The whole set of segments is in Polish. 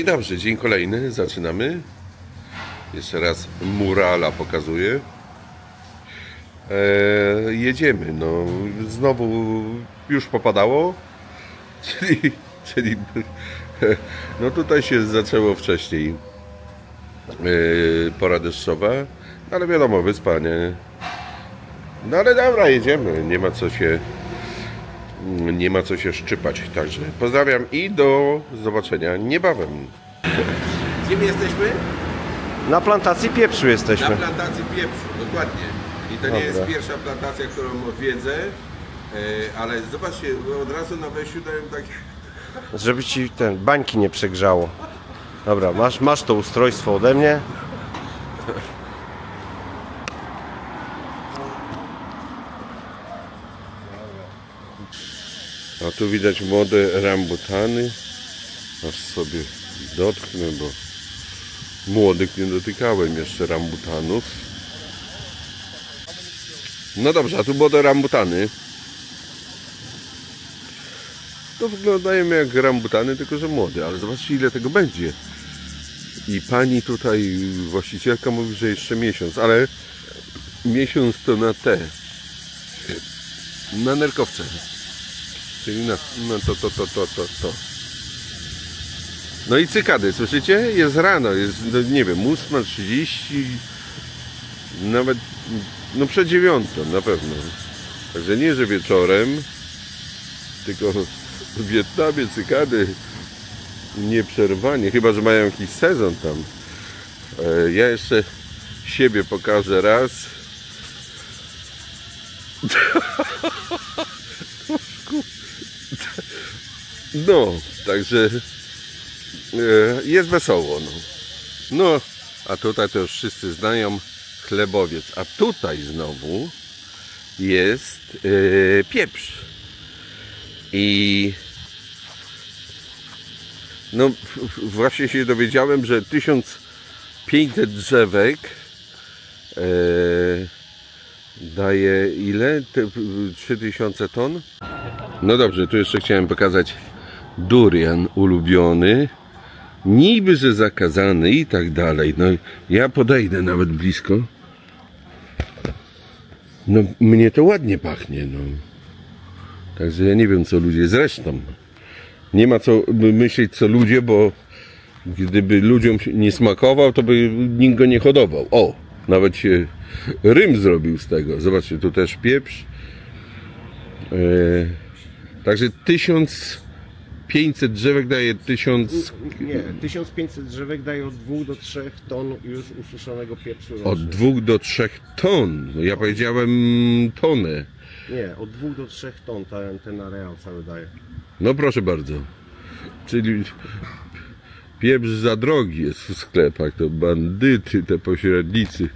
i dobrze, dzień kolejny, zaczynamy. Jeszcze raz murala pokazuję. Jedziemy, no znowu już popadało, czyli no tutaj się zaczęło wcześniej pora deszczowa, ale wiadomo, wyspa, nie? No ale dobra, jedziemy, nie ma co się szczypać, także pozdrawiam i do zobaczenia niebawem. Gdzie my jesteśmy? Na plantacji pieprzu jesteśmy. Na plantacji pieprzu, dokładnie. I to nie jest pierwsza plantacja, którą odwiedzę, ale zobaczcie, od razu na wejściu dają takie... Żeby ci bańki nie przegrzało. Dobra, masz to ustrojstwo ode mnie. A tu widać młode rambutany. Aż sobie dotknę, bo młodych nie dotykałem jeszcze rambutanów. No dobrze, a tu młode rambutany. To wyglądają jak rambutany, tylko że młode, ale zobaczcie, ile tego będzie. I pani tutaj, właścicielka, mówi, że jeszcze miesiąc, ale miesiąc to na na nerkowce. Czyli na to. No i cykady, słyszycie? Jest rano, jest, no nie wiem, 8:30, nawet, no przed 9 na pewno. Także nie, że wieczorem, tylko w Wietnamie cykady nieprzerwanie, chyba że mają jakiś sezon tam. Ja jeszcze siebie pokażę raz. No, także jest wesoło. No, a tutaj to już wszyscy znają chlebowiec. A tutaj znowu jest pieprz. I no właśnie się dowiedziałem, że 1500 drzewek daje ile? 3000 ton? No dobrze, tu jeszcze chciałem pokazać durian ulubiony. Niby, że zakazany i tak dalej. No ja podejdę nawet blisko. No mnie to ładnie pachnie, no. Także ja nie wiem, co ludzie. Zresztą nie ma co myśleć, co ludzie, bo gdyby ludziom nie smakował, to by nikt go nie hodował. O, nawet się rym zrobił z tego. Zobaczcie, tu też pieprz. Także 1500 drzewek daje 1000... Nie, 1500 drzewek daje od 2 do 3 ton już ususzonego pieprzu rocznie. Od 2 do 3 ton. Ja powiedziałem tonę. Nie, od 2 do 3 ton ten areał cały daje. No proszę bardzo. Czyli pieprz za drogi jest w sklepach. To bandyty, te pośrednicy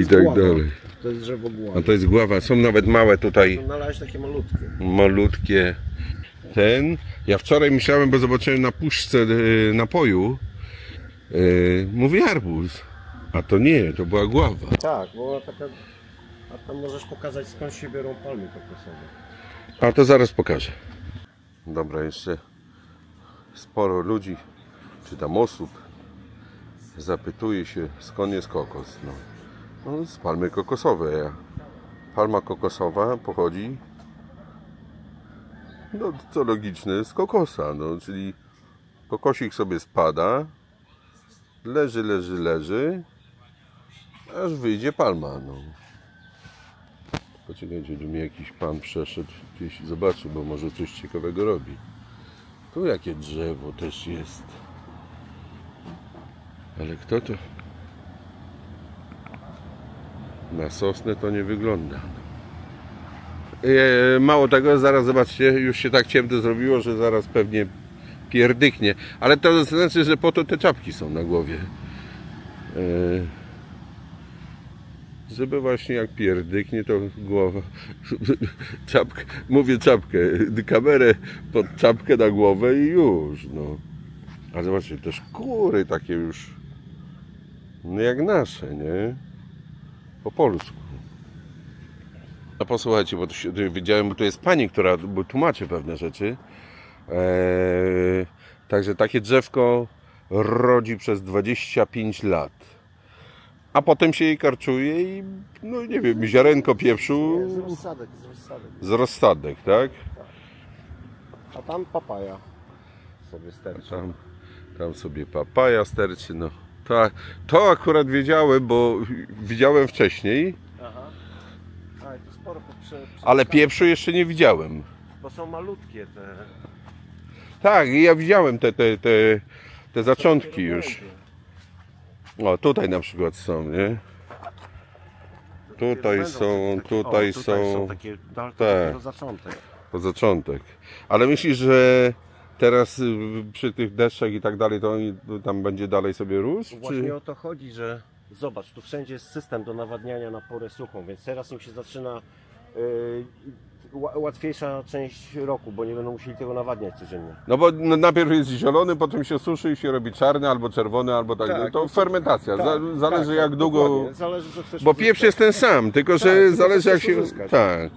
i tak dalej. To jest drzewo gławy. A to jest gława. Są nawet małe tutaj. Nalać takie malutkie. Malutkie. Ja wczoraj myślałem, bo zobaczyłem na puszce napoju, mówię arbuz, a to nie, to była gława. Tak, bo taka, a tam możesz pokazać, skąd się biorą palmy kokosowe. A to zaraz pokażę. Dobra, jeszcze sporo ludzi, czy tam osób zapytuje się, skąd jest kokos. No z palmy kokosowej. Palma kokosowa pochodzi, no co logiczne, z kokosa, no, czyli kokosik sobie spada, leży, aż wyjdzie palma, no. Poczekajcie, tu mi jakiś pan przeszedł, gdzieś zobaczy, bo może coś ciekawego robi. Tu jakie drzewo też jest. Ale kto to? Na sosnę to nie wygląda. Mało tego, zaraz zobaczcie, już się tak ciemno zrobiło, że zaraz pewnie pierdyknie. Ale to znaczy, że po to te czapki są na głowie. Żeby właśnie jak pierdyknie, to głowa... Czapkę, mówię czapkę, kamerę pod czapkę na głowę i już, no. A zobaczcie, te szkóry takie już, no jak nasze, nie? Po polsku. No posłuchajcie, bo widziałem, bo tu jest pani, która tłumaczy pewne rzeczy. Także takie drzewko rodzi przez 25 lat. A potem się jej karczuje i, no nie wiem, ziarenko pieprzu Nie, z rozsadek. z rozsadek, tak? A tam papaja sobie sterczy. Tam sobie papaja sterczy, no. To akurat wiedziałem, bo widziałem wcześniej, Aha. Ale to sporo ale pieprzu jeszcze nie widziałem. Bo są malutkie te... Tak, ja widziałem te zaczątki już. O, tutaj na przykład są, nie? Tutaj są takie, tak. takie zaczątek. To zaczątek. Ale myślisz, że teraz przy tych deszczach i tak dalej, to oni tam będzie dalej sobie rósł? Właśnie o to chodzi, że zobacz, tu wszędzie jest system do nawadniania na porę suchą, więc teraz im się zaczyna łatwiejsza część roku, bo nie będą musieli tego nawadniać codziennie. No bo najpierw jest zielony, potem się suszy i się robi czarny, albo czerwony, albo tak. Tak, to fermentacja. tak, zależy tak, jak długo. Dokładnie. Zależy, co chcesz Bo uzyskać. pieprz jest ten sam, tylko że Tak, zależy jak chcesz się. uzyskać. Tak.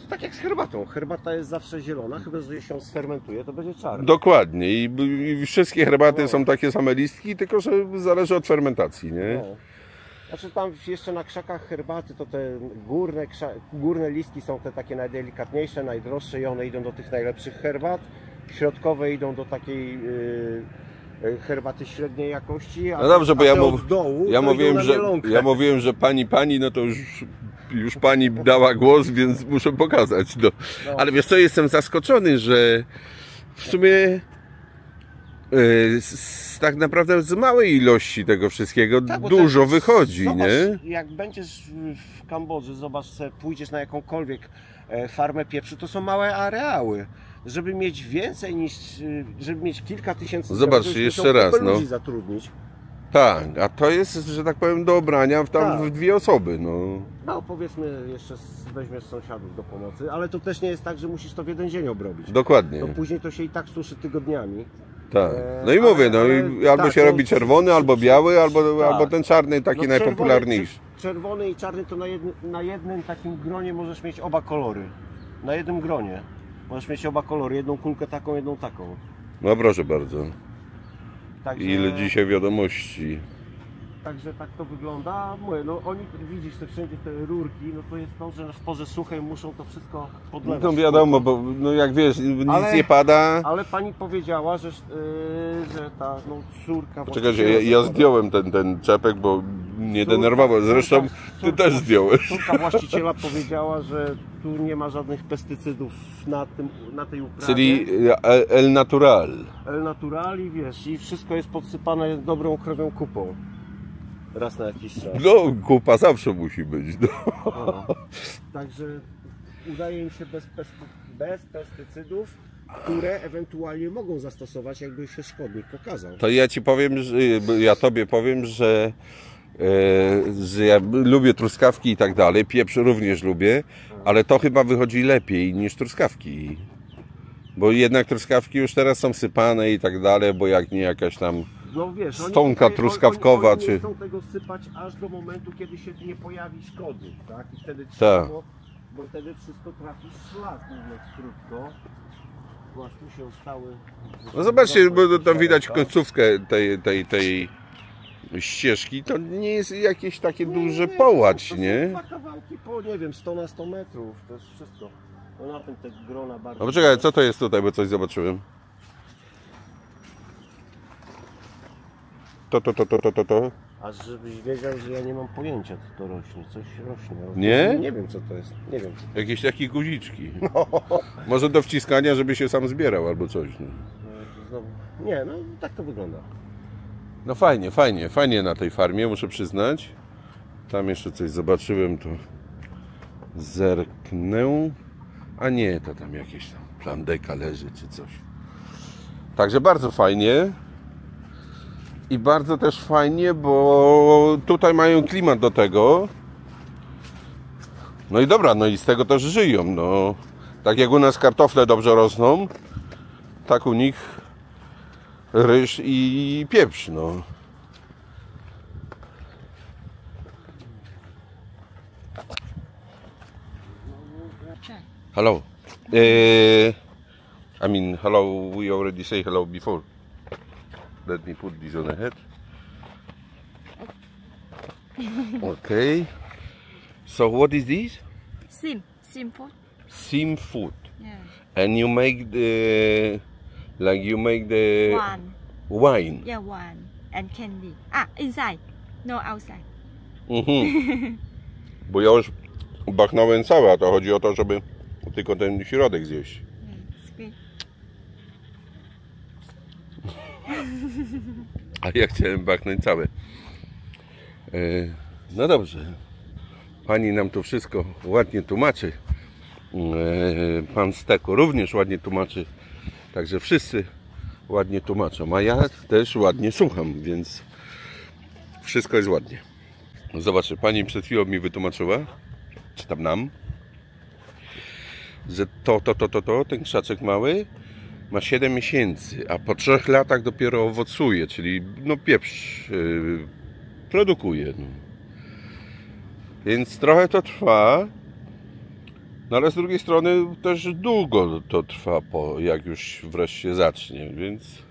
Tak jak z herbatą. Herbata jest zawsze zielona, chyba że się sfermentuje, to będzie czarna. Dokładnie. I wszystkie herbaty są takie same listki, tylko że zależy od fermentacji, nie? No. Znaczy tam jeszcze na krzakach herbaty to te górne listki są te takie najdelikatniejsze, najdroższe i one idą do tych najlepszych herbat. Środkowe idą do takiej herbaty średniej jakości. No dobrze, bo ja ja mówiłem, że pani, no to już pani dała głos, więc muszę pokazać. No. Ale wiesz co, jestem zaskoczony, że w sumie tak naprawdę z małej ilości tego wszystkiego tak, dużo wychodzi, zobacz, nie? Jak będziesz w Kambodży, zobacz, pójdziesz na jakąkolwiek farmę pieprzu, to są małe areały. Żeby mieć więcej niż, żeby mieć kilka tysięcy Zobacz, zębów, jeszcze raz, no. ludzi zatrudnić. Tak, a to jest, że tak powiem, do obrania w 2 osoby, no. No powiedzmy, jeszcze weźmiesz sąsiadów do pomocy, ale to też nie jest tak, że musisz to w jeden dzień obrobić. Dokładnie. To później to się i tak suszy tygodniami. Tak. No i mówię, albo tak, się robi czerwony, albo biały, albo ten czarny, taki No, najpopularniejszy. Czerwony i czarny to na jednym takim gronie możesz mieć oba kolory. Na jednym gronie możesz mieć oba kolory, jedną kulkę taką, jedną taką. No proszę bardzo. Także, Ile dzisiaj wiadomości. Także tak to wygląda. Mówię, no oni, widzisz te wszędzie te rurki, no to jest to, że w porze suchej muszą to wszystko podlewać. No wiadomo, bo no jak wiesz, nic nie pada. Ale pani powiedziała, że ta córka... Czekajcie, ja zdjąłem ten czepek, bo mnie denerwował. Zresztą ty też zdjąłeś. Córka właściciela powiedziała, że tu nie ma żadnych pestycydów na tej uprawie. Czyli El Natural. El Natural i wiesz, i wszystko jest podsypane dobrą krowią kupą. Raz na jakiś czas. No, kupa zawsze musi być. No. No. Także udaje im się bez pestycydów, które ewentualnie mogą zastosować, jakby się szkodnik pokazał. To ja ci powiem, ja tobie powiem, że ja lubię truskawki i tak dalej, pieprz również lubię, ale to chyba wychodzi lepiej niż truskawki. Bo jednak truskawki już teraz są sypane i tak dalej, bo jak nie jakaś tam no wiesz, stonka truskawkowa, oni czy... nie chcą tego sypać aż do momentu, kiedy się nie pojawi szkodnik, tak? I wtedy tak. bo wtedy wszystko trafi w szlak, mówiąc krótko. Aż tu się stały... No zobaczcie, bo tam widać końcówkę tej ścieżki, to nie jest jakieś takie duże połać, nie? Dwa kawałki po, nie wiem, 100 na 100 metrów, to jest wszystko. No na tym te grona bardzo... No poczekaj, co to jest tutaj, bo coś zobaczyłem. To. A żebyś wiedział, że ja nie mam pojęcia, co to rośnie. Coś rośnie. Nie? Nie wiem, co to jest. Nie wiem. Jakieś takie guziczki. No. Może do wciskania, żeby się sam zbierał albo coś. No. Znowu... Nie, no tak to wygląda. No fajnie na tej farmie, muszę przyznać. Tam jeszcze coś zobaczyłem, to zerknę. A nie, to tam jakieś tam plandeka leży czy coś. Także bardzo fajnie. I bardzo też fajnie, bo tutaj mają klimat do tego. No i dobra, no i z tego też żyją. No. Tak jak u nas kartofle dobrze rosną, tak u nich ryż i pieprz. No. Hello. I mean, hello, we already say hello before. let me put this on the head. Okay. So what is this? Sim food. Sim food. Yeah. And you make the wine. Yeah, wine and candy. Ah, inside. No, outside. Bo ja już bachnąłem całe, a to chodzi o to, żeby tylko ten środek zjeść. Yeah, sweet. A ja chciałem bachnąć całe. No dobrze. Pani nam to wszystko ładnie tłumaczy. Pan Steko również ładnie tłumaczy. Także wszyscy ładnie tłumaczą. A ja też ładnie słucham, więc wszystko jest ładnie. Zobaczcie, pani przed chwilą mi wytłumaczyła, czy tam nam, że ten krzaczek mały ma 7 miesięcy, a po 3 latach dopiero owocuje, czyli no pieprz produkuje. No. Więc trochę to trwa, no ale z drugiej strony też długo to trwa, jak już wreszcie zacznie, więc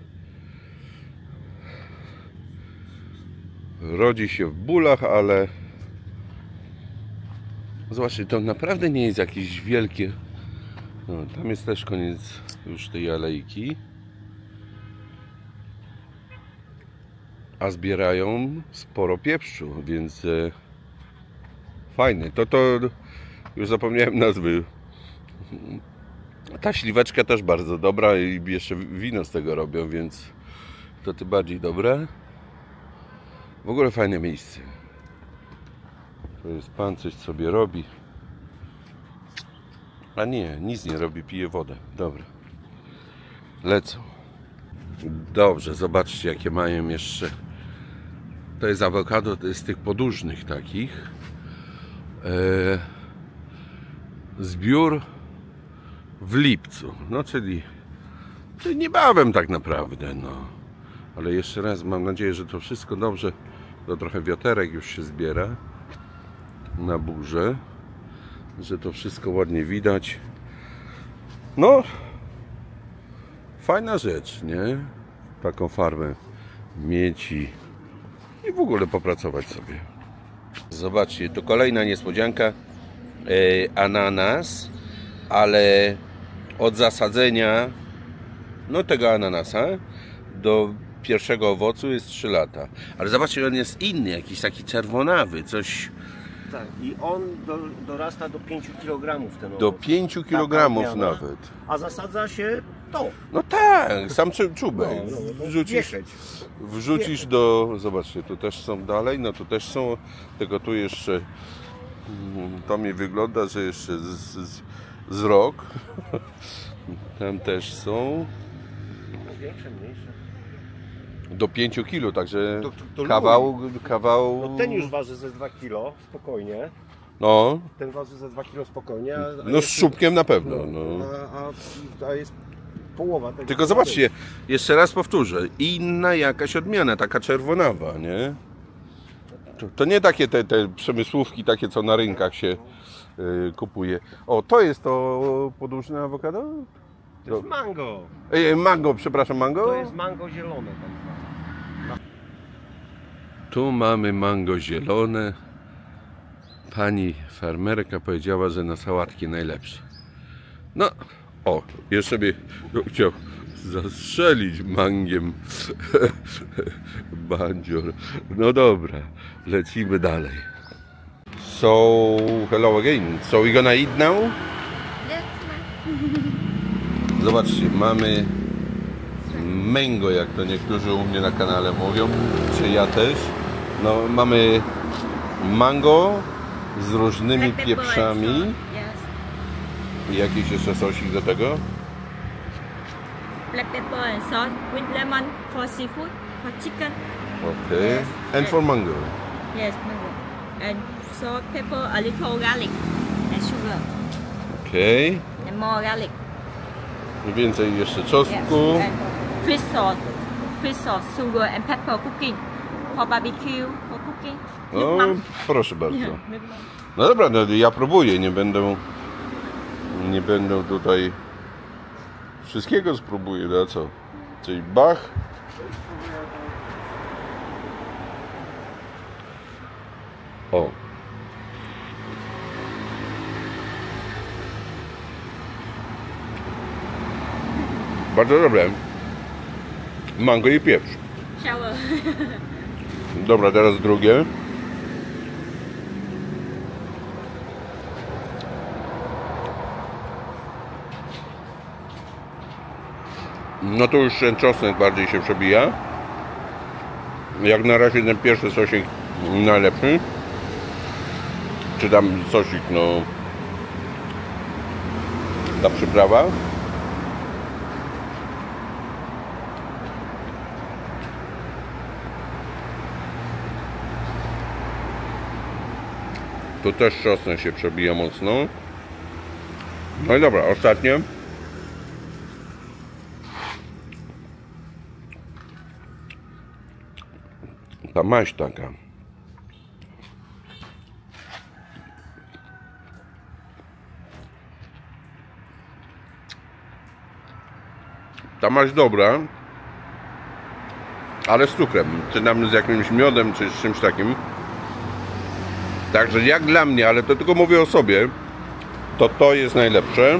rodzi się w bólach, ale zobaczcie, to naprawdę nie jest jakieś wielkie. No, tam jest też koniec już tej alejki. A zbierają sporo pieprzu, więc fajne. To już zapomniałem nazwy. Ta śliweczka też bardzo dobra i jeszcze wino z tego robią, więc to tym bardziej dobre. W ogóle fajne miejsce. To jest pan, coś sobie robi. A nie, nic nie robi, pije wodę. Dobra. Lecą. Dobrze, zobaczcie jakie mają jeszcze. To jest awokado, to jest z tych podłużnych takich. Zbiór w lipcu. No czyli niebawem tak naprawdę. No. Ale jeszcze raz mam nadzieję, że to wszystko dobrze. To trochę wiaterek już się zbiera na burzę. Że to wszystko ładnie widać. No, fajna rzecz, nie? Taką farmę mieć i w ogóle popracować sobie. Zobaczcie, to kolejna niespodzianka. Ananas, ale od zasadzenia tego ananasa do pierwszego owocu jest 3 lata. Ale zobaczcie, on jest inny, jakiś taki czerwonawy, coś. Tak, i on dorasta do 5 kg ten owoc. Do 5 kg nawet. A zasadza się to. No tak, sam czubek. Wrzucisz do... Zobaczcie, tu też są dalej, no tu też są, tylko tu jeszcze to mi wygląda, że jeszcze z rok. Tam też są. Większe, mniejsze. Do 5 kg, także to kawał... No ten już waży ze 2 kg, spokojnie. No. Ten waży ze 2 kg spokojnie. No z szubkiem na pewno. No. A jest połowa tego. Tylko zobaczcie, jeszcze raz powtórzę, inna jakaś odmiana, taka czerwonawa, nie? To nie takie te przemysłówki, takie co na rynkach się kupuje. O, to jest to podłużne awokado? To jest mango. Mango, przepraszam, mango? To jest mango zielone. Tu mamy mango zielone. Pani farmerka powiedziała, że na sałatki najlepsze. No, o, jeszcze by chciał zastrzelić mangiem bandzior. No dobra, lecimy dalej. So, hello again. So we gonna eat now? Zobaczcie, mamy mango, jak to niektórzy u mnie na kanale mówią, czy ja też. No, mamy mango z różnymi pieprzami. I jakiś jeszcze sosik do tego. Black pepper and salt with lemon for seafood, for chicken. Okay. Yes. And for mango. Yes, mango. And salt, pepper, a little garlic and sugar. Okay. And more garlic. I więcej jeszcze czosnku. Yes. And fish sauce, sugar and pepper cooking for barbecue, for cooking. No, proszę bardzo. No dobra, no ja próbuję, nie będę tutaj wszystkiego spróbuję, no co? Czyli bach. O. Bardzo dobre. Mango i pieprz. Shower. Dobra, teraz drugie. No to już ten czosnek bardziej się przebija. Jak na razie ten pierwszy sosik najlepszy. Czy tam sosik, no, ta przyprawa. Tu też czosnek się przebija mocno. No i dobra, ostatnie. Ta maść taka. Ta maść dobra, ale z cukrem, czy tam z jakimś miodem, czy z czymś takim. Także jak dla mnie, ale to tylko mówię o sobie, to jest najlepsze.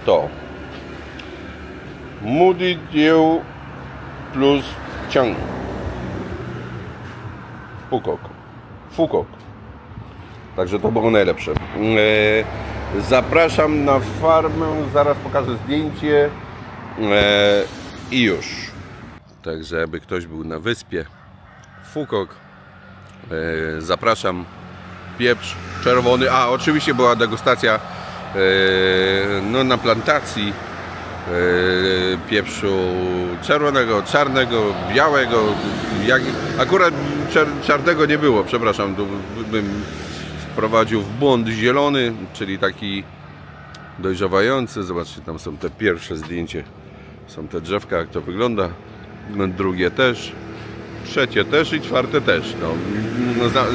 To Moody Dew plus Chang Fukok. Także to było najlepsze. Zapraszam na farmę, zaraz pokażę zdjęcie i już. Także jakby ktoś był na wyspie, Fukok, zapraszam. Pieprz czerwony, a oczywiście była degustacja no, na plantacji pieprzu czerwonego, czarnego, białego. Akurat czarnego nie było, przepraszam, tu bym wprowadził w błąd zielony, czyli taki dojrzewający. Zobaczcie, tam są te pierwsze zdjęcie, są te drzewka, jak to wygląda, drugie też, trzecie też i czwarte też. No,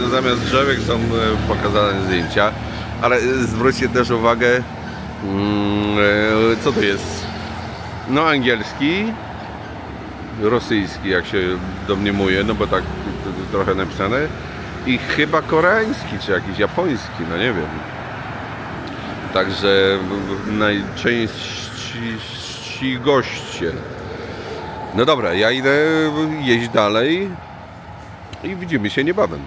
zamiast drzewek są pokazane zdjęcia, ale zwróćcie też uwagę, co to jest. No, angielski, rosyjski, jak się domniemuje, no bo tak trochę napisane, i chyba koreański, czy jakiś japoński, no nie wiem. Także najczęściej goście. No dobra, ja idę jeść dalej i widzimy się niebawem.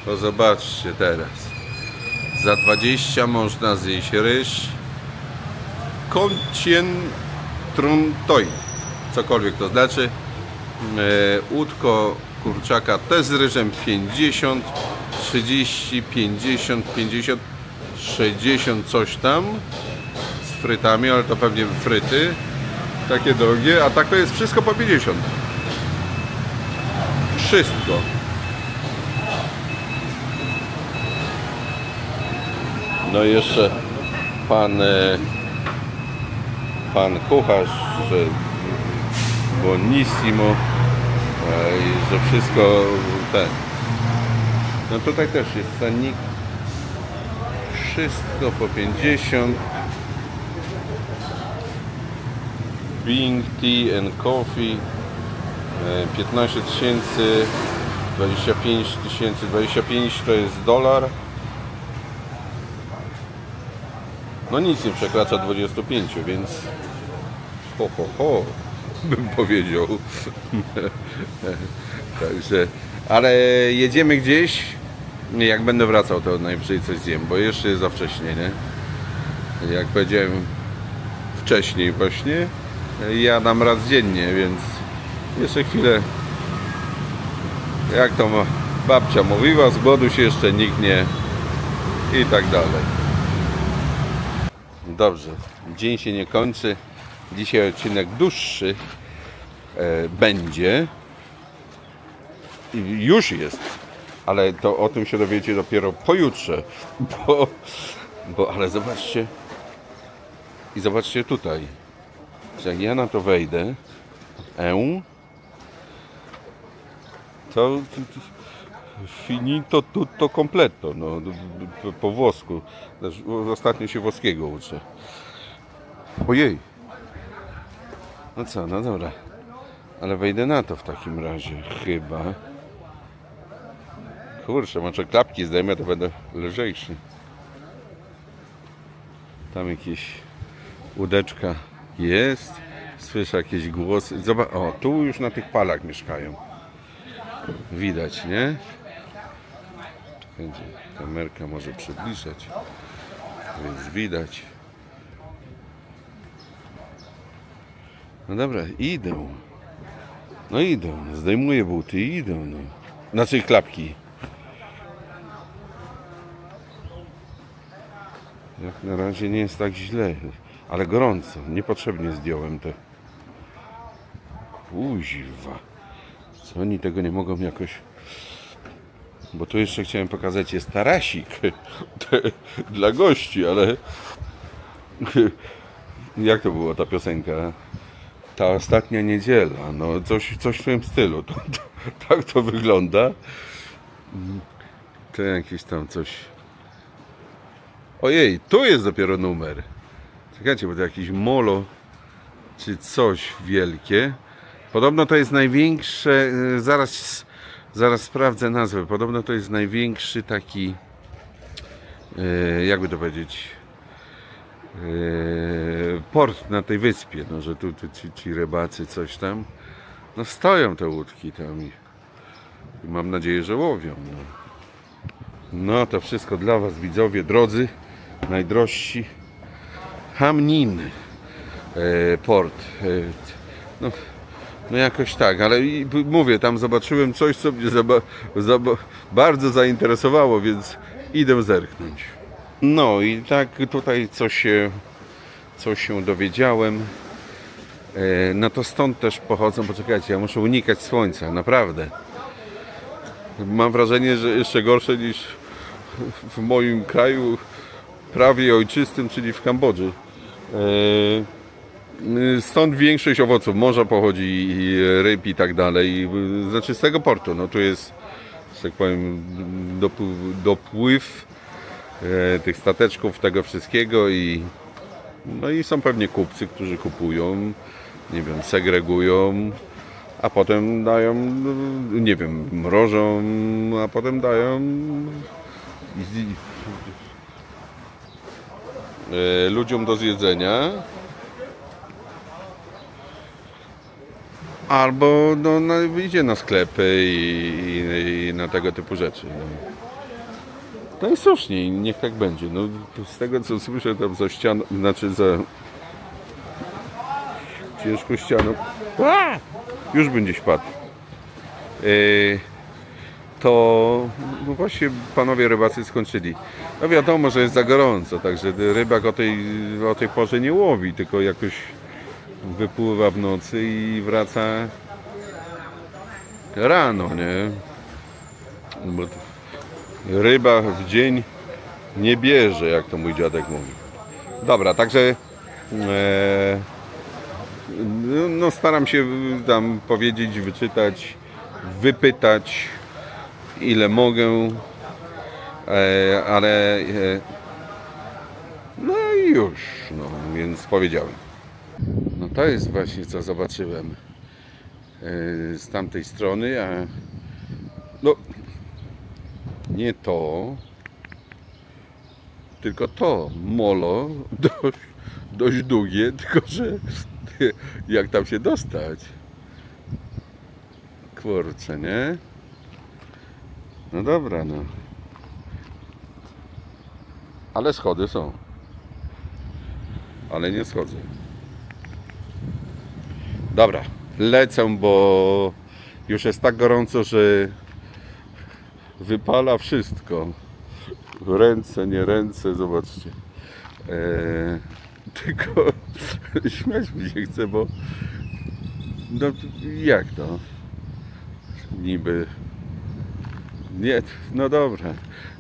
To zobaczcie teraz. Za 20 można zjeść ryż. Koncien truntoi. Cokolwiek to znaczy. Łódko kurczaka też z ryżem 50, 30, 50, 50, 60 coś tam. Z frytami, ale to pewnie fryty. Takie drogie, a tak to jest wszystko po 50. Wszystko. No i jeszcze pan kucharz, że buonissimo, że wszystko ten. No tutaj też jest cennik. Wszystko po 50. Bing Tea and Coffee 15 000, 25 000, 25 to jest dolar. No nic nie przekracza 25, więc ho, bym powiedział. Także, ale jedziemy gdzieś. Jak będę wracał, to najwyżej coś zjem, bo jeszcze jest za wcześnie, nie? Jak powiedziałem wcześniej właśnie, jadam raz dziennie, więc jeszcze chwilę, jak to babcia mówiła, z głodu się jeszcze nikt nie i tak dalej. Dobrze, dzień się nie kończy. Dzisiaj odcinek dłuższy będzie. Już jest, ale to o tym się dowiecie dopiero pojutrze. Ale zobaczcie. I zobaczcie tutaj. Że jak ja na to wejdę, to finito tutto completo, no, po włosku. Ostatnio się włoskiego uczę. Ojej. No co, no dobra. Ale wejdę na to w takim razie, chyba. Kurczę, może klapki zdejmę, to będę lżejszy. Tam jakieś łódeczka jest. Słyszę jakieś głosy. Zobacz, o, tu już na tych palach mieszkają. Widać, nie? Będzie kamerka może przybliżać, więc widać. No dobra, idą. No idą, zdejmuję buty i idą, no. Znaczy klapki. Jak na razie nie jest tak źle, ale gorąco. Niepotrzebnie zdjąłem to. Uziwa. Co oni tego nie mogą jakoś... Bo tu jeszcze chciałem pokazać, jest tarasik dla gości, ale... Jak to była ta piosenka? Ta ostatnia niedziela, no coś w tym stylu. Tak to wygląda. To jakieś tam coś... Ojej, tu jest dopiero numer. Czekajcie, bo to jakiś molo czy coś wielkie. Podobno to jest największe, zaraz sprawdzę nazwę. Podobno to jest największy taki, jakby to powiedzieć, port na tej wyspie. No, że tu ci rybacy coś tam, no stoją te łódki tam i mam nadzieję, że łowią. No to wszystko dla Was, widzowie drodzy, najdrożsi. Ham Ninh port. No jakoś tak, ale mówię, tam zobaczyłem coś, co mnie bardzo zainteresowało, więc idę zerknąć. No i tak tutaj coś się dowiedziałem. No to stąd też pochodzą, poczekajcie, ja muszę unikać słońca, naprawdę. Mam wrażenie, że jeszcze gorsze niż w moim kraju prawie ojczystym, czyli w Kambodży. Stąd większość owoców morza pochodzi, i ryb i tak dalej. Znaczy z tego portu. No tu jest, że tak powiem, dopływ tych stateczków, tego wszystkiego no i są pewnie kupcy, którzy kupują, nie wiem, segregują, a potem dają, nie wiem, mrożą, a potem dają ludziom do zjedzenia. Albo idzie na sklepy i na tego typu rzeczy. No i słusznie, niech tak będzie. No, z tego co słyszę tam za ścianą, znaczy za ciężką ścianą, już będzie spadł. To no właśnie panowie rybacy skończyli. No wiadomo, że jest za gorąco, także rybak o tej porze nie łowi, tylko jakoś wypływa w nocy i wraca rano, nie? Bo ryba w dzień nie bierze, jak to mój dziadek mówi. Dobra, także no staram się tam powiedzieć, wyczytać, wypytać ile mogę, ale no i już, no więc powiedziałem. No to jest właśnie co zobaczyłem z tamtej strony, a no nie to, tylko to molo dość długie, tylko że jak tam się dostać? Kurczę, nie? No dobra, no. Ale schody są. Ale nie schodzę. Dobra, lecę, bo już jest tak gorąco, że wypala wszystko. Ręce, nie ręce, zobaczcie. Tylko śmiać mi się chce, bo no jak to? Niby nie, no dobra.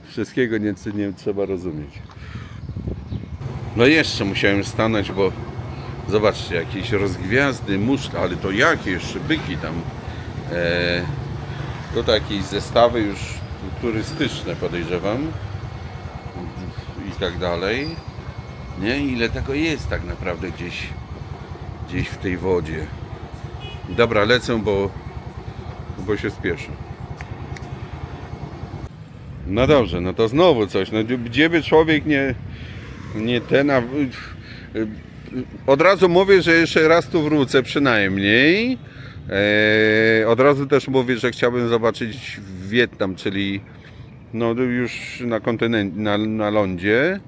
Wszystkiego nie trzeba rozumieć. No jeszcze musiałem stanąć, bo zobaczcie, jakieś rozgwiazdy, muszle, ale to jakie jeszcze byki tam. To jakieś zestawy już turystyczne, podejrzewam. I tak dalej. Nie, ile tego jest tak naprawdę gdzieś w tej wodzie. Dobra, lecę, bo się spieszę. No dobrze, no to znowu coś. No, gdzie by człowiek nie ten... Od razu mówię, że jeszcze raz tu wrócę przynajmniej. Od razu też mówię, że chciałbym zobaczyć Wietnam, czyli no już na kontynencie, na lądzie.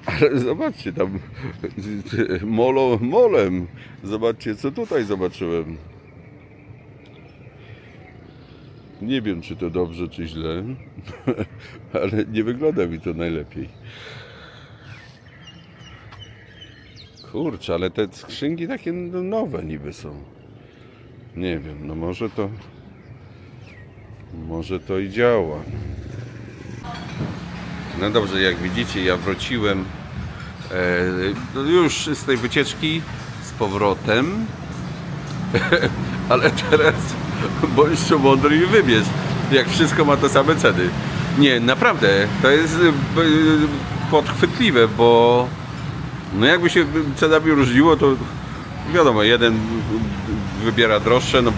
Ale zobaczcie tam molem. Zobaczcie, co tutaj zobaczyłem. Nie wiem, czy to dobrze, czy źle, ale nie wygląda mi to najlepiej. Kurczę, ale te skrzynki takie nowe niby są. Nie wiem, no może to i działa. No dobrze, jak widzicie, ja wróciłem już z tej wycieczki z powrotem, ale teraz bądź tu mądry i wybierz, jak wszystko ma te same ceny. Nie, naprawdę, to jest podchwytliwe, bo no jakby się cenami różniło, to wiadomo, jeden wybiera droższe, no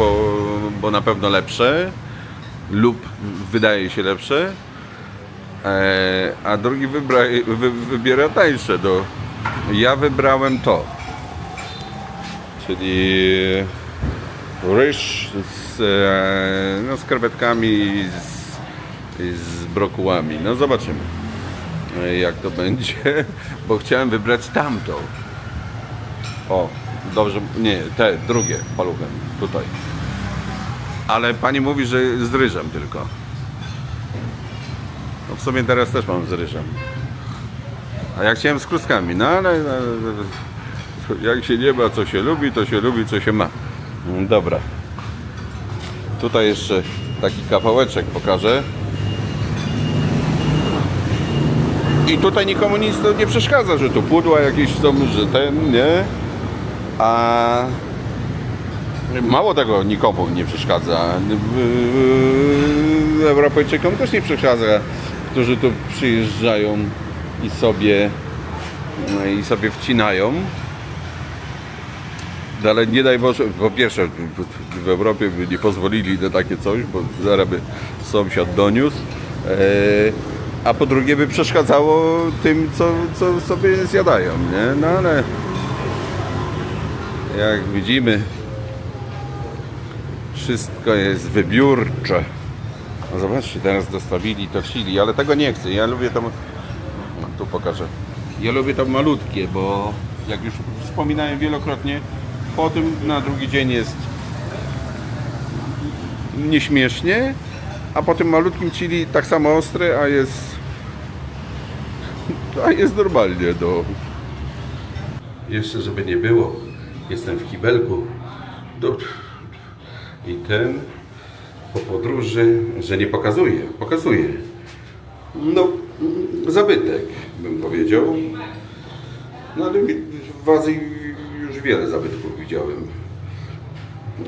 bo na pewno lepsze lub wydaje się lepsze, a drugi wybiera tańsze. Ja wybrałem to, czyli ryż z krewetkami i z brokułami. No zobaczymy, jak to będzie, bo chciałem wybrać tamtą. O, dobrze, nie, te drugie paluchem, tutaj. Ale pani mówi, że z ryżem tylko. No w sumie teraz też mam z ryżem. A ja chciałem z kluskami, no ale jak się nie ma, co się lubi, to się lubi, co się ma. Dobra. Tutaj jeszcze taki kawałeczek pokażę. I tutaj nikomu nic to nie przeszkadza, że tu pudła jakieś są, że ten, nie? A mało tego nikomu nie przeszkadza. Europejczykom też nie przeszkadza, którzy tu przyjeżdżają i sobie wcinają. Ale nie daj Boże, po pierwsze w Europie by nie pozwolili na takie coś, bo zaraz by sąsiad doniósł. A po drugie by przeszkadzało tym, co sobie zjadają, nie? No ale jak widzimy, wszystko jest wybiórcze. No zobaczcie, teraz dostawili to chili, ale tego nie chcę. Ja lubię to... No, tu pokażę. Ja lubię to malutkie, bo jak już wspominałem wielokrotnie, potem na drugi dzień jest nieśmiesznie, a po tym malutkim chili tak samo ostre, a jest normalnie. No. Jeszcze żeby nie było, jestem w kibelku i po podróży, że nie pokazuje. No, zabytek bym powiedział. No ale w Azji już wiele zabytków widziałem.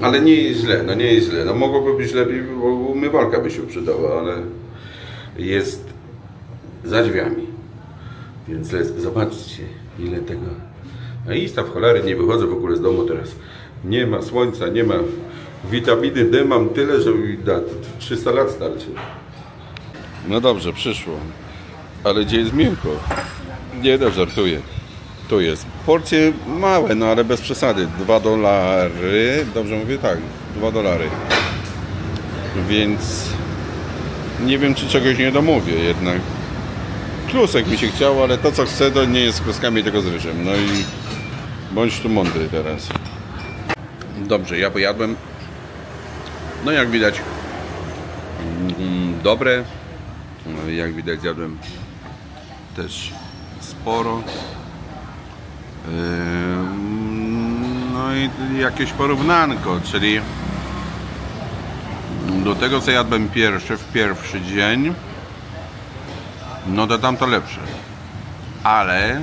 Ale nie jest źle, no nie jest źle. No mogłoby być lepiej, bo umywalka by się przydała, ale jest za drzwiami. Więc zobaczcie, ile tego. A ista w cholery, nie wychodzę w ogóle z domu teraz. Nie ma słońca, nie ma witaminy D, mam tyle, że mi da 300 lat starczy. No dobrze, przyszło. Ale gdzie jest miękko? Nie, no żartuję. Tu jest. Porcje małe, no ale bez przesady. $2. Dobrze mówię? Tak, $2. Więc nie wiem, czy czegoś nie domówię jednak. Klusek mi się chciało, ale to co chcę, to nie jest z kluskami, tylko z ryżem. No i bądź tu mądry teraz. Dobrze, ja pojadłem. No jak widać, dobre. No, jak widać, zjadłem też sporo. No i jakieś porównanko, czyli do tego, co jadłem w pierwszy dzień, no to tamto lepsze, ale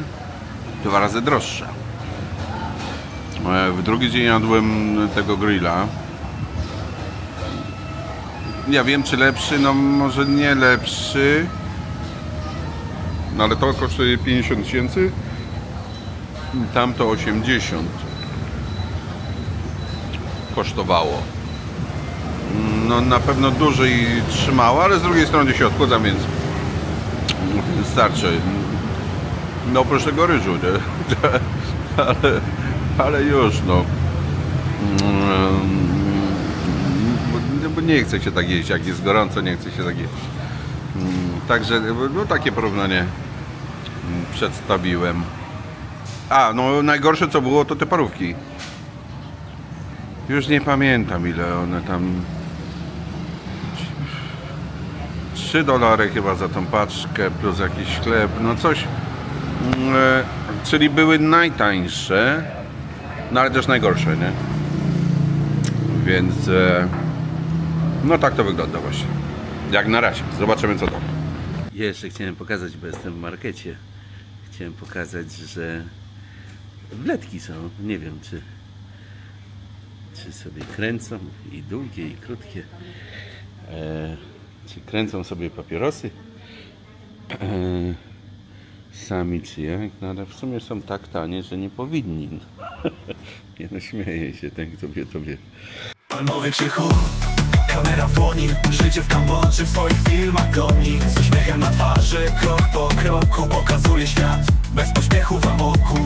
2 razy droższe. W drugi dzień jadłem tego grilla. Ja wiem, czy lepszy, no może nie lepszy, no ale to kosztuje 50 000, tamto 80. kosztowało. No na pewno dłużej trzymało, ale z drugiej strony się odchłodza, więc starczy. No oprócz tego ryżu, nie? Ale już no. Bo nie chce się tak jeść, jak jest gorąco, nie chce się tak jeść. Także no, takie porównanie przedstawiłem. A, no najgorsze co było to te parówki. Już nie pamiętam ile one tam... $3 chyba za tą paczkę, plus jakiś chleb, no coś. Czyli były najtańsze, no ale też najgorsze, nie? Więc no tak to wygląda właśnie. Jak na razie. Zobaczymy co tam. Jeszcze chciałem pokazać, bo jestem w markecie. Chciałem pokazać, że wletki są. Nie wiem czy sobie kręcą i długie i krótkie. Czy kręcą sobie papierosy sami czy jak, no ale w sumie są tak tanie, że nie powinni. Nie no, śmieję się, ten kto wie to wie. Palmowy krzychu, kamera w dłoni, życie w Kambodży w swoich filmach goni. Z uśmiechem na twarzy, krok po kroku pokazuje świat, bez pośpiechu w amoku.